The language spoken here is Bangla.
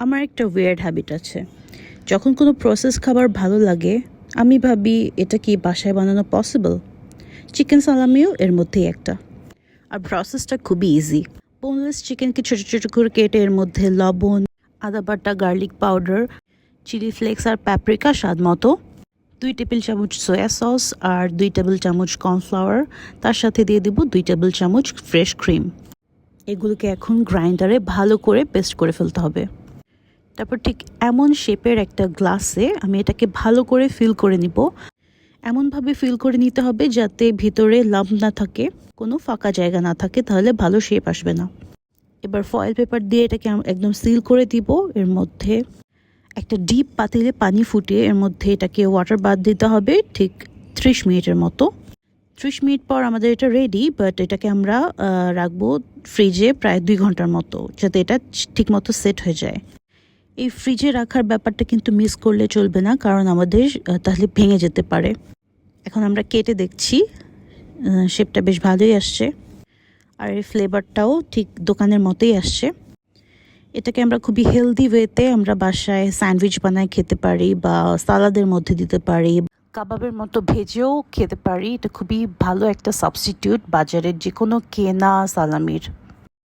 আমার একটা ওয়ার্ড হ্যাবিট আছে। যখন কোনো প্রসেস খাবার ভালো লাগে আমি ভাবি এটা কি বাসায় বানানো পসিবল। চিকেন সালামিও এর মধ্যেই একটা। আর প্রসেসটা খুবই ইজি। বোনলেস চিকেনকে ছোটো ছোটো করে কেটে এর মধ্যে লবণ, আদা বাটা, গার্লিক পাউডার, চিলি ফ্লেক্স আর প্যাপ্রিকা স্বাদ মতো, 2 টেবিল চামচ সয়া সস আর 2 টেবিল চামচ কর্নফ্লাওয়ার, তার সাথে দিয়ে দেব 2 টেবিল চামচ ফ্রেশ ক্রিম। এগুলোকে এখন গ্রাইন্ডারে ভালো করে পেস্ট করে ফেলতে হবে। তারপর ঠিক এমন শেপের একটা গ্লাসে আমি এটাকে ভালো করে ফিল করে নিব। এমনভাবে ফিল করে নিতে হবে যাতে ভিতরে লাম্প না থাকে, কোনো ফাঁকা জায়গা না থাকে, তাহলে ভালো শেপ আসবে না। এবার ফয়েল পেপার দিয়ে এটাকে একদম সিল করে দিব। এর মধ্যে একটা ডিপ পাতিলে পানি ফুটিয়ে এর মধ্যে এটাকে ওয়াটার বাথ দিতে হবে ঠিক 30 মিনিটের মতো। 30 মিনিট পর আমাদের এটা রেডি, বাট এটাকে আমরা রাখবো ফ্রিজে প্রায় 2 ঘন্টার মতো, যাতে এটা ঠিকমতো সেট হয়ে যায়। এই ফ্রিজে রাখার ব্যাপারটা কিন্তু মিস করলে চলবে না, কারণ আমাদের তাহলে ভেঙে যেতে পারে। এখন আমরা কেটে দেখছি, শেপটা বেশ ভালোই আসছে, আর এর ফ্লেভারটাও ঠিক দোকানের মতোই আসছে। এটাকে আমরা খুবই হেলদি ওয়েতে আমরা বাসায় স্যান্ডউইচ বানায় খেতে পারি, বা সালাদের মধ্যে দিতে পারি, কাবাবের মতো ভেজেও খেতে পারি। এটা খুবই ভালো একটা সাবস্টিটিউট বাজারের যে কোনো কেনা সালামির।